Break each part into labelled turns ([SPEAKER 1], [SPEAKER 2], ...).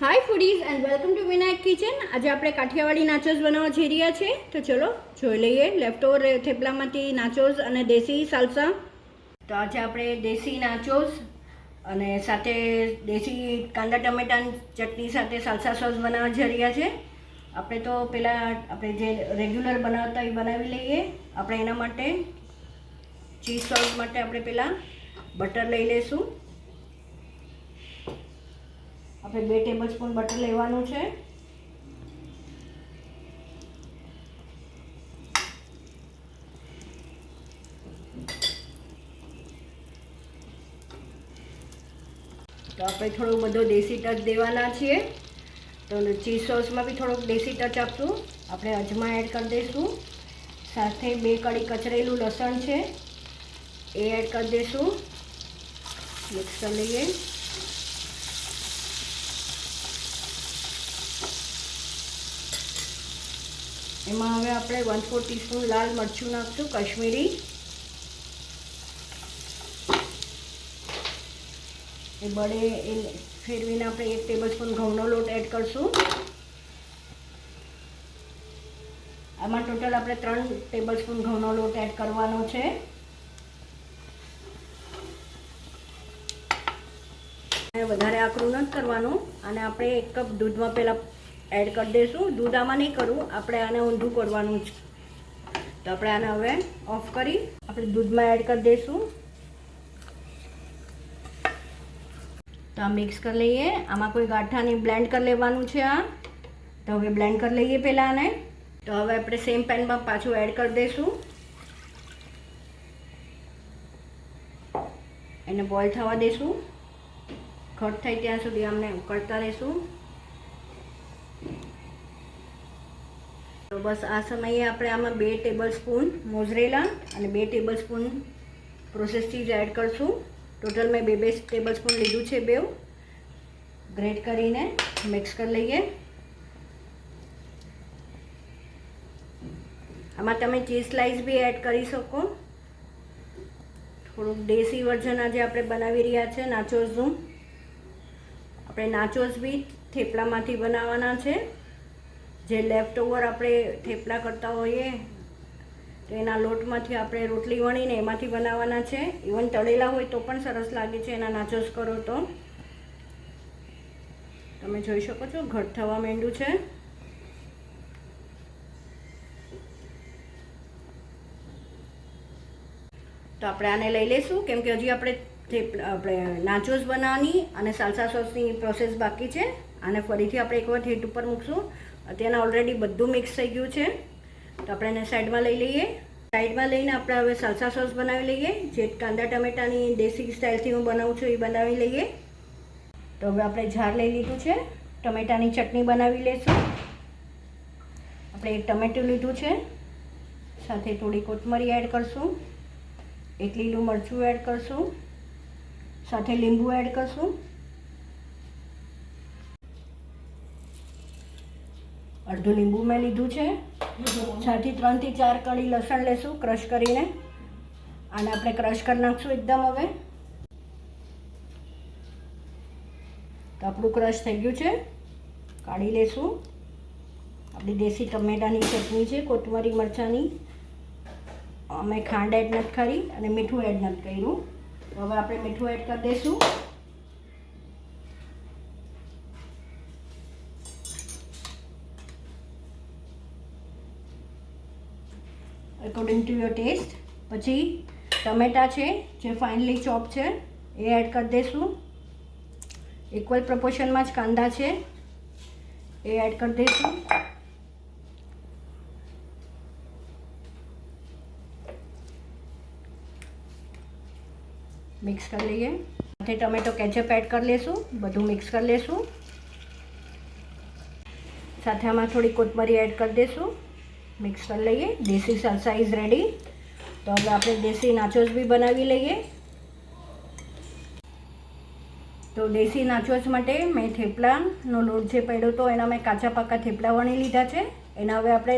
[SPEAKER 1] Hi foodies and welcome to Vinayak kitchen. આજે આપણે Kathiawadi nachos બનાવવા જઈ રહ્યા છીએ, તો ચલો જોઈ લઈએ લેફ્ટઓવર થેપલામાંથી નાચોસ અને દેશી સાલસા। તો આજે આપણે દેશી નાચોસ અને સાથે દેશી કાંદા ટમેટાની ચટણી સાથે સાલસા સોસ બનાવવા જઈ રહ્યા છે। આપણે તો પહેલાં આપણે જે રેગ્યુલર બનાવતા એ બનાવી લઈએ। આપણે એના માટે ચીઝ સોસ માટે આપણે પહેલાં બટર લઈ લઈશું। આપણે 2 ટેબલસ્પૂન બટર લેવાનું છે। તો આપણે થોડું બધો દેશી ટચ દેવાના છીએ। તો ચીઝ સોસમાં બી થોડોક દેશી ટચ આપશું। આપણે અજમા એડ કરી દઈશું, સાથે 2 કળી કચરેલું લસણ છે એ એડ કરી દઈશું। મિક્સ કરી લઈએ। એમાં હવે આપણે 1/4 ટીસ્પૂન લાલ મરચું નાખશું કાશ્મીરી। એ બળે એ ફેરવીને આપણે 1 ટેબલસ્પૂન ઘઉંનો લોટ એડ કરશું। આમાં ટોટલ આપણે 3 ટેબલસ્પૂન ઘઉંનો લોટ એડ કરવાનો છે। વધારે આકરું નથી કરવાનું। અને આપણે 1 કપ દૂધમાં પહેલાં એડ કરી દઈશું। દૂધ આમાં નહીં કરવું, આપણે આને ઊંધું કરવાનું છે। તો આપણે આને હવે ઓફ કરી આપણે દૂધમાં એડ કરી દઈશું। તો આ મિક્સ કરી લઈએ। આમાં કોઈ ગાંઠાની બ્લેન્ડ કરી લેવાનું છે આ। તો હવે બ્લેન્ડ કરી લઈએ પહેલાં આને। તો હવે આપણે સેમ પેનમાં પાછું એડ કરી દઈશું। એને બોઇલ થવા દઈશું। ઘટ થાય ત્યાં સુધી અમને ઉકળતા રહીશું। તો બસ આ સમયે આપણે આમાં 2 ટેબલસ્પૂન મોઝરેલા અને 2 ટેબલસ્પૂન પ્રોસેસ ચીઝ એડ કરશું। ટોટલ મેં 2 ટેબલસ્પૂન લીધું છે બેવ। ગ્રેટ કરીને મિક્સ કરી લઈએ। આમાં તમે ચીઝ સ્લાઇસ બી એડ કરી શકો। થોડુંક દેશી વર્ઝન આજે આપણે બનાવી રહ્યા છે નાચોસનું। આપણે નાચોસ બી થેપલામાંથી બનાવવાના છે। જે લેફ્ટ ઓવર આપણે થેપલા કરતા હોઈએ તો એના લોટમાંથી આપણે રોટલી વણીને એમાંથી બનાવવાના છે। ઇવન તળેલા હોય તો પણ સરસ લાગે છે એના નાચોસ કરો તો। તમે જોઈ શકો છો ઘટ થવા માંડ્યું છે। તો આપણે આને લઈ લઈશું, કેમ કે હજી આપણે નાચોસ બનાવવાની અને સાલસા સોસની પ્રોસેસ બાકી છે। આને ફરીથી આપણે એક વખત હીટ ઉપર મૂકશું। અત્યારના ઓલરેડી બધું મિક્સ થઈ ગયું છે। તો આપણે એને સાઈડમાં લઈ લઈએ। સાઈડમાં લઈને આપણે હવે સાલસા સોસ બનાવી લઈએ। જે કાંદા ટમેટાની દેશી સ્ટાઇલથી હું બનાવું છું એ બનાવી લઈએ। તો હવે આપણે જાર લઈ લીધું છે, ટમેટાની ચટણી બનાવી લઈશું। આપણે 1 ટમેટું લીધું છે, સાથે થોડી કોથમરી એડ કરશું, 1 લીલું મરચું એડ કરશું, સાથે લીંબુ એડ કરશું, અડધું લીંબુ મેં લીધું છે, સાથે 3 થી 4 કળી લસણ લેશું ક્રશ કરીને। આને આપણે ક્રશ કરી નાખશું એકદમ હવે। તો આપણું ક્રશ થઈ ગયું છે, કાઢી લેશું। આપણી દેશી ટમેટાની ચટણી છે, કોથમરી મરચાંની। અમે ખાંડ એડ નથી કરી અને મીઠું એડ નથી કર્યું। તો હવે આપણે મીઠું એડ કરી દઈશું। According to your taste. પછી ટમેટા છે જે ફાઇનલી ચોપ છે એ એડ કરી દઈશું। ઇક્વલ પ્રપોર્શનમાં જ કાંદા છે એ એડ કરી દઈશું। મિક્સ કરી લઈએ। સાથે ટમેટો કેચઅપ એડ કરી લેશું, બધું મિક્સ કરી લેશું। સાથે આમાં થોડી કોથમરી એડ કરી દઈશું, મિક્સ કરી લઈએ। દેશી સાલસા ઇઝ રેડી। તો હવે આપણે દેશી નાચોસ બી બનાવી લઈએ। તો દેશી નાચોસ માટે મેં થેપલાનો લોટ જે પડ્યો હતો એના મેં કાચા પાકા થેપલા વણી લીધા છે। એના હવે આપણે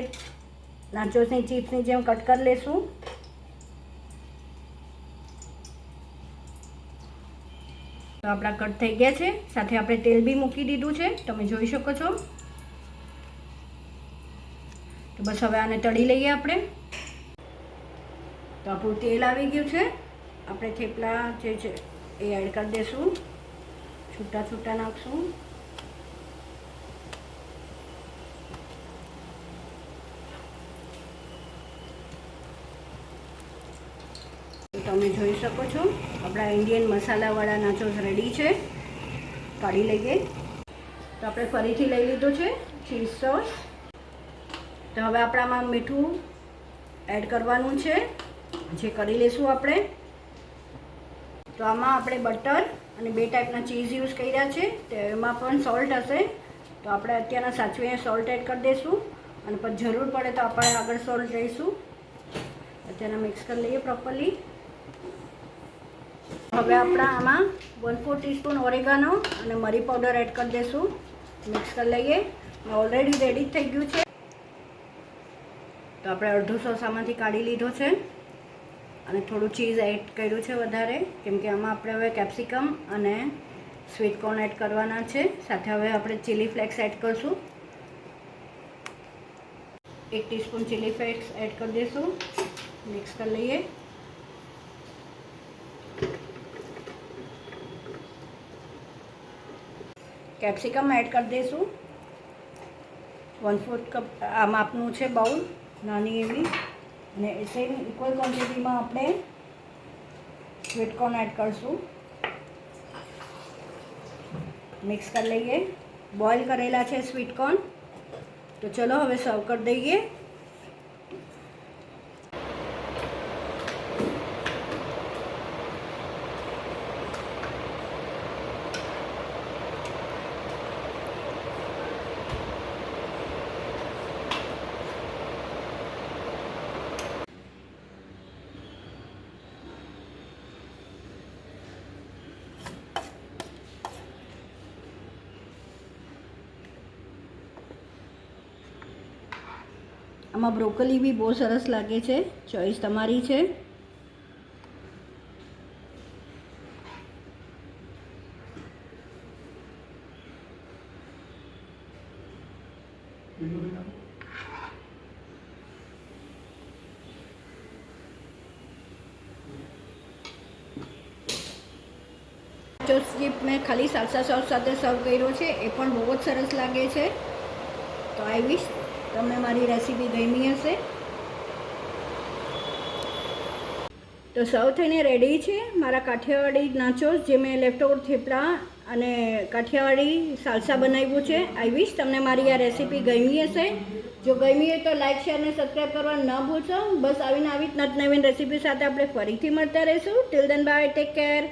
[SPEAKER 1] નાચોસની ચિપ્સની જેમ કટ કરી લઈશું। તો આપણા કટ થઈ ગયા છે. સાથે આપણે તેલ બી મૂકી દીધું છે, તમે જોઈ શકો છો. તો બસ હવે આને તળી લઈએ આપણે. તો આપણું તેલ આવી ગયું છે. આપણે થેપલા જે છે એ એડ કરી દઈશું, છૂટા છૂટા નાખશું. તમે જોઈ શકો છો આપણા ઇન્ડિયન મસાલાવાળા નાચોસ રેડી છે. કાઢી લઈએ. તો આપણે ફરીથી લઈ લીધું છે ચીઝ સોસ. તો હવે આપણામાં મીઠું એડ કરવાનું છે, જે કરી લઈશું આપણે. તો આમાં આપણે બટર અને 2 ટાઈપના ચીઝ યુઝ કર્યા છે, તો એમાં પણ સોલ્ટ હશે. તો આપણે અત્યારના સાચવીને સોલ્ટ એડ કરી દઈશું, અને પછી જરૂર પડે તો આપણે આગળ સોલ્ટ લઈશું. અત્યારના મિક્સ કરી લઈએ પ્રોપરલી. હવે આપણા આમાં 1/4 ટીસ્પૂન ઓરેગાનો અને મરી પાવડર એડ કરી દઈશું. મિક્સ કરી લઈએ. ઓલરેડી રેડી થઈ ગયું છે. તો આપણે અડધો સોસ આમાંથી કાઢી લીધો છે, અને થોડું ચીઝ એડ કર્યું છે વધારે, કેમ કે આમાં આપણે હવે કેપ્સિકમ અને સ્વીટ કોર્ન એડ કરવાના છે. સાથે હવે આપણે ચીલી ફ્લેક્સ એડ કરીશું. 1 ટીસ્પૂન ચીલી ફ્લેક્સ એડ કરી દઈશું. મિક્સ કરી લઈએ. કેપ્સિકમ એડ કરી દઈશું. 1/4 કપ આ માપનું છે બાઉલ, નાની એવી. અને સેમ ઇક્વલ ક્વોન્ટિટીમાં આપણે સ્વીટ કોર્ન એડ કરીશું. મિક્સ કરી લઈએ. બોઇલ કરેલા છે સ્વીટ કોર્ન. તો ચલો હવે સર્વ કરી દઈએ. આમાં બ્રોકોલી બી બહુ સરસ લાગે છે, ચોઈસ તમારી છે. નાચોસ જે મેં ખાલી સાલ્સા સોસ સાથે સર્વ કર્યો છે, એ પણ બહુ જ સરસ લાગે છે. તો આઈ વિશ તમને મારી રેસીપી ગમી હશે. તો સર્વ થઈને રેડી છે મારા કાઠિયાવાડી નાચોસ, જે મેં લેફ્ટઓવર થેપલા અને કાઠિયાવાડી સાલસા બનાવ્યું છે. આઈ વિશ તમને મારી આ રેસીપી ગમી હશે. જો ગમી હોય તો લાઇક, શેર અને સબસ્ક્રાઈબ કરવા ન ભૂલશો. બસ આવીને આવી જ નવીન રેસીપી સાથે આપણે ફરીથી મળતા રહીશું. Till then by, take care.